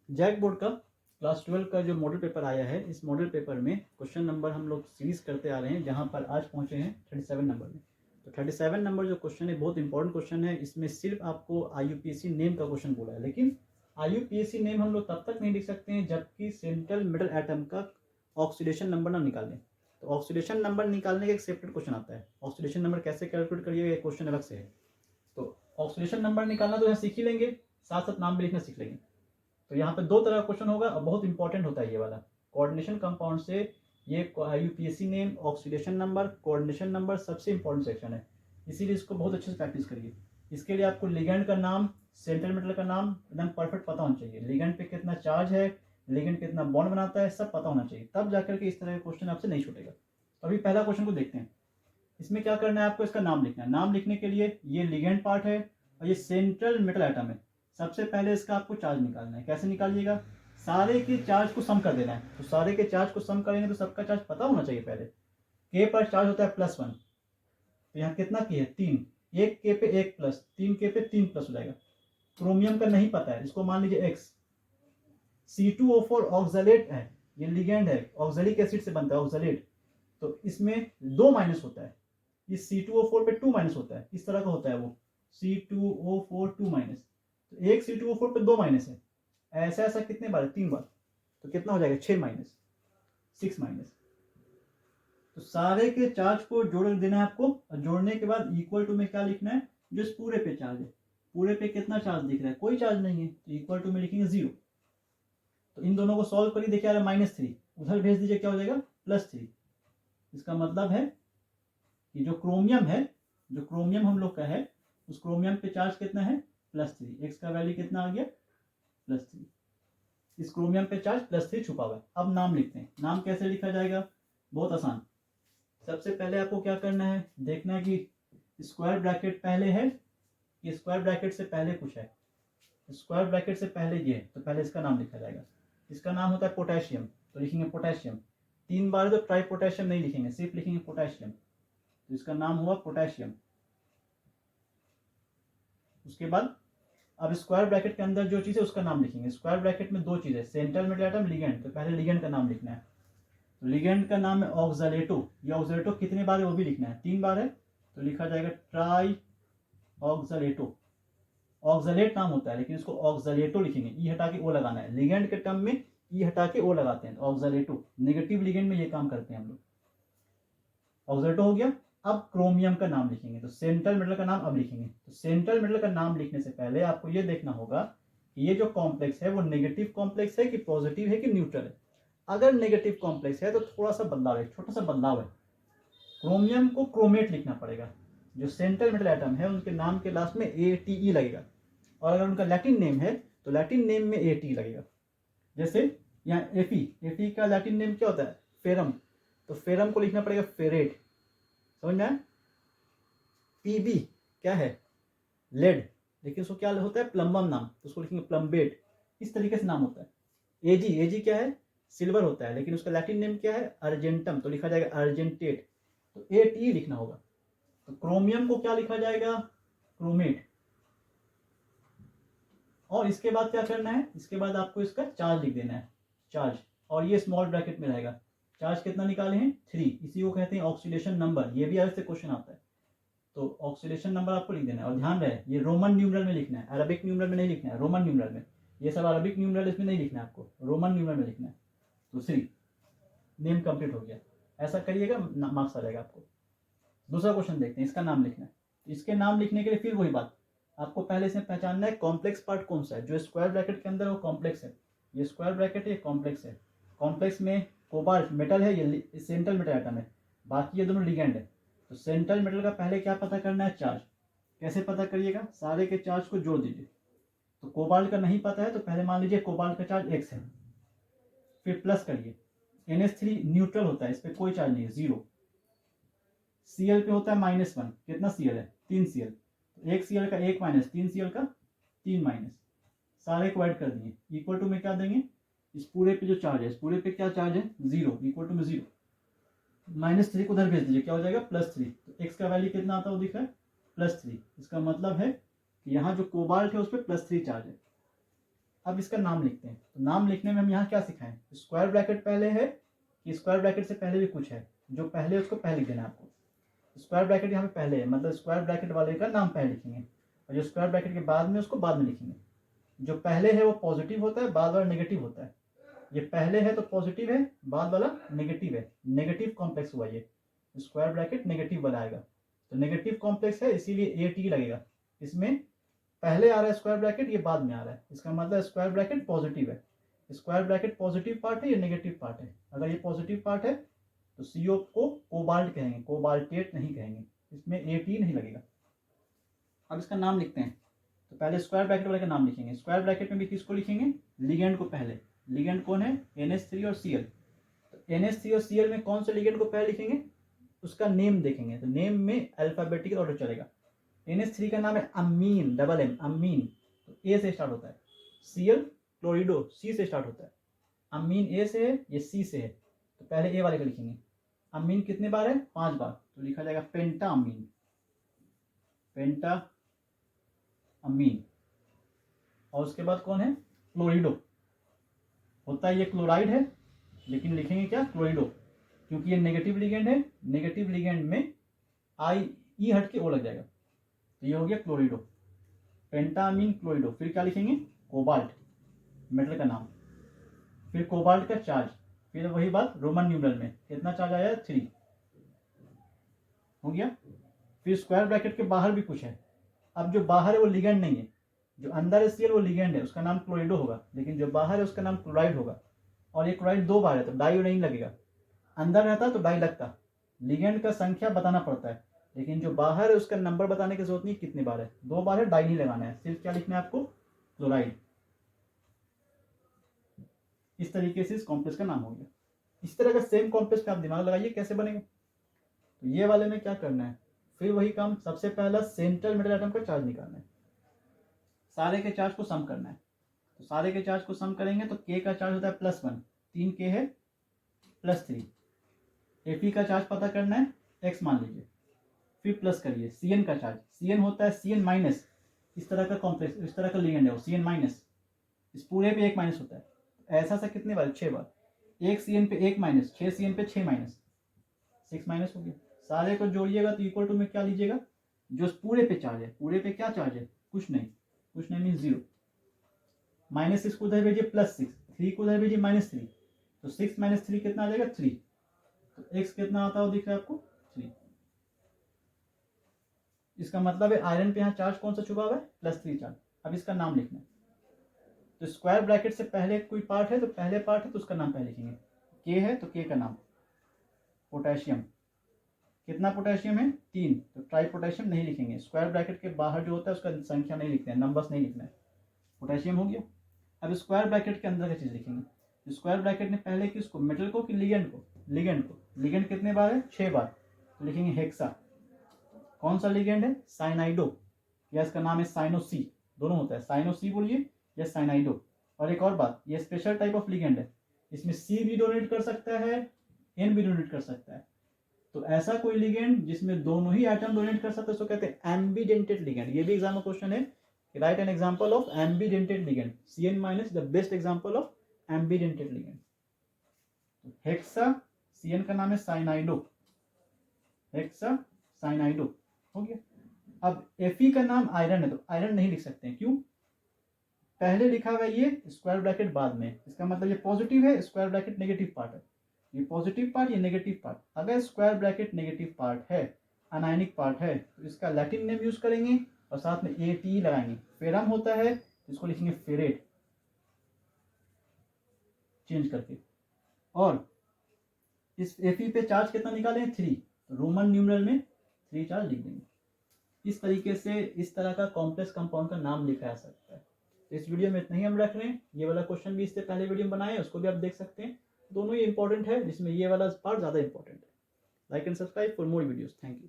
JAC board का class 12 का जो मॉडल पेपर आया है, इस मॉडल पेपर में क्वेश्चन नंबर हम लोग सीरीज करते आ रहे हैं, जहां पर आज पहुंचे हैं 37 नंबर में। तो 37 नंबर जो क्वेश्चन है बहुत इंपॉर्टेंट क्वेश्चन है। इसमें सिर्फ आपको IUPAC नेम का क्वेश्चन बोला है, लेकिन IUPAC नेम हम लोग तब तक नहीं लिख सकते हैं जबकि सेंट्रल मेटल एटम का ऑक्सीडेशन नंबर ना निकालें। तो ऑक्सीडेशन नंबर निकालने का एक सेपरेट क्वेश्चन आता है। ऑक्सीडेशन नंबर कैसे कैलकुलेट करिएगा, ये क्वेश्चन अलग से है। तो ऑक्सीडेशन नंबर निकालना तो यहाँ सीख ही लेंगे, साथ साथ नाम भी लिखना सीख लेंगे। तो यहाँ पे दो तरह का क्वेश्चन होगा और बहुत इंपॉर्टेंट होता है ये वाला। कोऑर्डिनेशन कंपाउंड से ये IUPAC name, oxidation number, coordination number सबसे इंपॉर्टेंट सेक्शन है, इसीलिए इसको बहुत अच्छे से प्रैक्टिस करिए। इसके लिए आपको लिगेंड का नाम, सेंट्रल मेटल का नाम एकदम परफेक्ट पता होना चाहिए। लिगेंड पे कितना चार्ज है, लिगेंड कितना बॉन्ड बनाता है, सब पता होना चाहिए, तब जाकर के इस तरह का क्वेश्चन आपसे नहीं छूटेगा। तो अभी पहला क्वेश्चन को देखते हैं। इसमें क्या करना है आपको, इसका नाम लिखना है। नाम लिखने के लिए ये लिगेंड पार्ट है और ये सेंट्रल मेटल एटम है। सबसे पहले इसका आपको चार्ज निकालना है। कैसे निकालिएगा, सारे के चार्ज को सम कर देना है। तो सारे के चार्ज को सम करेंगे तो सबका चार्ज पता होना चाहिए पहले। के पर चार्ज होता है +1, तो यहाँ कितना के है 3, एक के पे 1 प्लस, 3 के पे 3 प्लस हो जाएगा। क्रोमियम का नहीं पता है, इसको मान लीजिए X। C2O4 ऑक्सलेट है, ये लिगेंड है, ऑक्सैलिक एसिड से बनता है ऑक्सलेट, तो इसमें 2 माइनस होता है। इस C2O4 पे 2 माइनस होता है, इस तरह का होता है वो C2O4 2 माइनस। तो एक C2O4 पे 2 माइनस है, ऐसा ऐसा कितने बार, 3 बार, तो कितना हो जाएगा 6 माइनस, 6 माइनस। तो सारे के चार्ज को जोड़ देना है आपको, और जोड़ने के बाद इक्वल टू में क्या लिखना है, जो इस पूरे पे चार्ज है। पूरे पे कितना चार्ज दिख रहा है, कोई चार्ज नहीं है, तो इक्वल टू में लिखेंगे 0। तो इन दोनों को सॉल्व करिए, देखिए आ रहा है -3, उधर भेज दीजिए, क्या हो जाएगा +3। इसका मतलब है कि जो क्रोमियम है, जो क्रोमियम हम लोग का है, उस क्रोमियम पे चार्ज कितना है +3। एक्स का वैल्यू कितना आ गया +3। इस क्रोमियम पे चार्ज +3 छुपा हुआ है। अब नाम लिखते हैं। नाम कैसे लिखा जाएगा, बहुत आसान। सबसे पहले आपको क्या करना है, देखना है कि स्क्वायर ब्रैकेट पहले है कि स्क्वायर ब्रैकेट से पहले कुछ है। स्क्वायर ब्रैकेट से पहले ये है, तो पहले इसका नाम लिखा जाएगा। इसका नाम होता है पोटेशियम, तो लिखेंगे पोटेशियम। 3 बार तो ट्राई पोटेशियम नहीं लिखेंगे, सिर्फ लिखेंगे पोटेशियम, तो इसका नाम हुआ पोटेशियम। उसके बाद अब स्क्वायर ब्रैकेट के अंदर जो चीज़ है उसका नाम लिखेंगे। स्क्वायर ब्रैकेट में 2 चीज़ है, सेंट्रल मेटल एटम, लिगेंड, तो पहले लिगेंड का नाम लिखना है। तो लिगेंड का नाम है ऑक्सलेटो। ये ऑक्सलेटो कितने बार है वो भी लिखना है, 3 बार है, तो लिखा जाएगा ट्राई ऑक्सलेटो। ऑक्सलेट नाम होता है लेकिन इसको ऑक्सलेटो लिखेंगे, ई हटा के ओ लगाना है। लिगेंड के टर्म में ई हटा के ओ लगाते हैं, ऑक्सलेटो। नेगेटिव लिगेंड में ये काम करते हैं हम लोग। ऑक्सलेटो हो गया। अब क्रोमियम का नाम लिखेंगे, तो सेंट्रल मेटल का नाम अब लिखेंगे। तो सेंट्रल मेटल का नाम लिखने से पहले आपको ये देखना होगा कि ये जो कॉम्प्लेक्स है वो नेगेटिव कॉम्प्लेक्स है कि पॉजिटिव है कि न्यूट्रल है। अगर नेगेटिव कॉम्प्लेक्स है तो थोड़ा सा बदलाव है, छोटा सा बदलाव है। क्रोमियम को क्रोमेट लिखना पड़ेगा। जो सेंट्रल मेटल एटम है उनके नाम के लास्ट में ATE लगेगा, और अगर उनका लैटिन नेम है तो लैटिन नेम में AT लगेगा। जैसे यहाँ Fe का लैटिन नेम क्या होता है, फेरम, तो फेरम को लिखना पड़ेगा फेरेट, समझ में आया। PB क्या है, लेड, लेकिन उसको क्या होता है प्लम्बम नाम, तो उसको लिखेंगे प्लम्बेट। इस तरीके से नाम होता है। AG क्या है, सिल्वर होता है, लेकिन उसका लैटिन नेम क्या है अर्जेंटम, तो लिखा जाएगा अर्जेंटेट, तो AT लिखना होगा। तो क्रोमियम को क्या लिखा जाएगा, क्रोमेट। और इसके बाद क्या करना है, इसके बाद आपको इसका चार्ज लिख देना है, चार्ज, और ये स्मॉल ब्रैकेट में रहेगा। चार्ज कितना निकाले हैं 3, इसी को कहते हैं ऑक्सीडेशन नंबर, ये भी अलग से क्वेश्चन आता है। तो ऑक्सीडेशन नंबर आपको लिख देना है, और ध्यान रहे ये रोमन न्यूमरल में लिखना है, अरबिक न्यूमरल में नहीं लिखना है, रोमन न्यूमरल में। ये सब अरबिक न्यूमरल इसमें नहीं लिखना है आपको, रोमन न्यूमरल में लिखना है। तो 3 नेम कंप्लीट हो गया। ऐसा करिएगा, मार्क्स आ जाएगा आपको। दूसरा क्वेश्चन देखते हैं, इसका नाम लिखना है। इसके नाम लिखने के लिए फिर वही बात, आपको पहले इसमें पहचानना है कॉम्प्लेक्स पार्ट कौन सा है। जो स्क्वायर ब्रैकेट के अंदर वो कॉम्प्लेक्स है, ये स्क्वायर ब्रैकेट है, ये कॉम्प्लेक्स है। कॉम्प्लेक्स में कोबाल्ट मेटल है, ये सेंट्रल मेटल एटम है, बाकी ये दोनों लिगेंड है। तो सेंट्रल मेटल का पहले क्या पता करना है, चार्ज। कैसे पता करिएगा, सारे के चार्ज को जोड़ दीजिए। तो कोबाल्ट का नहीं पता है तो पहले मान लीजिए कोबाल्ट का चार्ज X है, फिर प्लस करिए। NH3 न्यूट्रल होता है, इस पर कोई चार्ज नहीं है, 0। Cl पे होता है -1, कितना Cl है 3 Cl, तो 1 Cl का 1 माइनस, 3 Cl का 3 माइनस, सारे को ऐड कर दिए। इक्वल टू में क्या देंगे, इस पूरे पे जो चार्ज है, इस पूरे पे क्या चार्ज है 0, इक्वल टू में 0। -3 को उधर भेज दीजिए, क्या हो जाएगा +3। तो x का वैल्यू कितना आता है वो दिख रहा है +3। इसका मतलब है कि यहाँ जो कोबाल्ट है उस पर +3 चार्ज है। अब इसका नाम लिखते हैं। तो नाम लिखने में हम यहाँ क्या सिखाएं, स्क्वायर ब्रैकेट पहले है कि स्क्वायर ब्रैकेट से पहले भी कुछ है, जो पहले उसको पहले लिख देना है आपको। स्क्वायर ब्रैकेट यहाँ पे पहले है, मतलब स्क्वायर ब्रैकेट वाले का नाम पहले लिखेंगे, और जो स्क्वायर ब्रैकेट के बाद में उसको बाद में लिखेंगे। जो पहले है वो पॉजिटिव होता है, बाद वाला नेगेटिव होता है। ये पहले है तो पॉजिटिव है, बाद वाला नेगेटिव है, नेगेटिव कॉम्प्लेक्स हुआ ये, स्क्वायर ब्रैकेट नेगेटिव वाला आएगा। तो नेगेटिव कॉम्प्लेक्स है इसीलिए AT लगेगा। इसमें पहले आ रहा है स्क्वायर ब्रैकेट, ये बाद में आ रहा है, इसका मतलब स्क्वायर ब्रैकेट पॉजिटिव है। स्क्वायर ब्रैकेट पॉजिटिव पार्ट है या नेगेटिव पार्ट है? अगर ये पॉजिटिव पार्ट है तो CO को कोबाल्ट कहेंगे, कोबाल्टेट नहीं कहेंगे, इसमें AT नहीं लगेगा। अब इसका नाम लिखते हैं। तो पहले स्क्वायर ब्रैकेट वाले का नाम लिखेंगे। स्क्वायर ब्रैकेट में भी किसको लिखेंगे, लिगेंड को पहले। लिगेंड कौन है, NH3 और Cl। तो NH3 और Cl में कौन से लिगेंड को पहले लिखेंगे, उसका नेम देखेंगे। तो नेम में अल्फाबेटिकल ऑर्डर चलेगा। NH3 का नाम है अमीन, डबल M, अमीन, तो A से स्टार्ट होता है। Cl क्लोरिडो, C से स्टार्ट होता है। अमीन A से है, ये C से है, तो पहले A वाले का लिखेंगे। अमीन कितने बार है, 5 बार, तो लिखा जाएगा पेंटा अमीन, पेंटा अमीन। और उसके बाद कौन है, क्लोरिडो, होता है ये क्लोराइड है, लेकिन लिखेंगे क्या, क्लोरिडो, क्योंकि ये नेगेटिव लिगेंड है। नेगेटिव लिगेंड में E हट के O लग जाएगा, तो ये हो गया क्लोरिडो, पेंटामीन क्लोरिडो। फिर क्या लिखेंगे, कोबाल्ट, मेटल का नाम। फिर कोबाल्ट का चार्ज, फिर वही बात रोमन न्यूमरल में कितना चार्ज आया, 3 हो गया। फिर स्क्वायर ब्रैकेट के बाहर भी कुछ है। अब जो बाहर है वो लिगेंड नहीं है, जो अंदर है Cl वो लिगेंड है, उसका नाम क्लोरिडो होगा, लेकिन जो बाहर है उसका नाम क्लोराइड होगा। और ये क्लोराइड 2 बार है तो डाई नहीं लगेगा, अंदर रहता तो डाई लगता। लिगेंड का संख्या बताना पड़ता है, लेकिन जो बाहर है उसका नंबर बताने की जरूरत नहीं, कितनी बार है, 2 बार है, डाई नहीं लगाना है, सिर्फ क्या लिखना है आपको, क्लोराइड। इस तरीके से इस कॉम्प्लेक्स का नाम हो गया। इस तरह का सेम कॉम्प्लेक्स का आप दिमाग लगाइए कैसे बनेगा। तो ये वाले में क्या करना है, फिर वही काम, सबसे पहला सेंट्रल मेटल एटम का चार्ज निकालना है, सारे के चार्ज को सम करना है। तो सारे के चार्ज को सम करेंगे तो K का चार्ज होता है +1, 3K है +3। Fe का चार्ज पता करना है, X मान लीजिए, फिर प्लस करिए। Cn का चार्ज, Cn होता है Cn-, इस तरह का कॉम्प्लेक्स, इस तरह का लिगेंड है वो, Cn-, इस पूरे पे 1 माइनस होता है। ऐसा सा कितने बार, 6 बार, 1 Cn पे 1 माइनस, 6 Cn पे 6 माइनस, 6 माइनस हो गया। सारे को जोड़िएगा तो इक्वल टू में क्या लीजिएगा, जो पूरे पे चार्ज है, पूरे पे क्या चार्ज है, कुछ नहीं, कुछ नहीं मीन 0। -6 को उधर भेजिए +6, 3 को उधर भेजिए -3, तो 6 - 3 कितना आ जाएगा, 3। तो x कितना आता है दिख रहा है आपको, 3। इसका मतलब है आयरन पे यहाँ चार्ज कौन सा छुपा हुआ है, +3 चार्ज। अब इसका नाम लिखना है। तो स्क्वायर ब्रैकेट से पहले कोई पार्ट है तो पहले पार्ट है तो उसका नाम पहले लिखेंगे। K है तो K का नाम, पोटेशियम, कितना पोटेशियम है, 3, तो ट्राई पोटेशियम नहीं लिखेंगे। स्क्वायर ब्रैकेट के बाहर जो होता है उसका संख्या नहीं लिखते हैं, नंबर्स नहीं लिखना है। पोटेशियम हो गया। अब स्क्वायर ब्रैकेट के अंदर का चीज लिखेंगे। स्क्वायर ब्रैकेट ने पहले किसको, मेटल को कि लिगेंड को, लिगेंड को। लिगेंड कितने बार है, 6 बार, तो लिखेंगे हेक्सा। कौन सा लिगेंड है, साइनाइडो, या इसका नाम है साइनो-C, दोनों होता है, साइनो-C बोलिए या साइनाइडो। और एक और बात, ये स्पेशल टाइप ऑफ लिगेंड है, इसमें C भी डोनेट कर सकता है, N भी डोनेट कर सकता है। तो ऐसा कोई लिगेंड जिसमें दोनों ही एटम डोनेट कर सकते हैं उसको कहते हैं एम्बीडेंटेड लिगेंड। ये भी एग्जाम में क्वेश्चन है, right an example of एम्बीडेंटेड ligand. Cn- the best example of एम्बीडेंटेड ligand. Hexa, Cn का नाम है साइनाइडो, हेक्सा साइनाइडो हो गया। अब Fe का नाम आयरन है तो आयरन नहीं लिख सकते हैं, क्यों, पहले लिखा हुआ है ये, स्क्वायर ब्रैकेट बाद में, इसका मतलब ये पॉजिटिव है, स्क्वायर ब्रैकेट नेगेटिव पार्ट है, ये पॉजिटिव पार्ट, ये नेगेटिव पार्ट। अगर स्क्वायर ब्रैकेट नेगेटिव पार्ट है, अनायनिक पार्ट है, तो इसका लैटिन नेम यूज करेंगे और साथ में AT लगाएंगे। फेरम होता है तो इसको लिखेंगे फेरेट, चेंज करके। और इस Fe पे चार्ज कितना निकालें, 3, तो रोमन न्यूमरल में 3 चार्ज लिख देंगे। इस तरीके से इस तरह का कॉम्प्लेक्स कंपाउंड का नाम लिखा जा सकता है। तो इस वीडियो में इतना ही हम रख रहे हैं। ये वाला क्वेश्चन भी इससे पहले वीडियो में बनाए हैं, उसको भी आप देख सकते हैं। दोनों ही इंपॉर्टेंट है, जिसमें ये वाला पार्ट ज़्यादा इंपॉर्टेंट है। Like and subscribe for more videos. Thank you.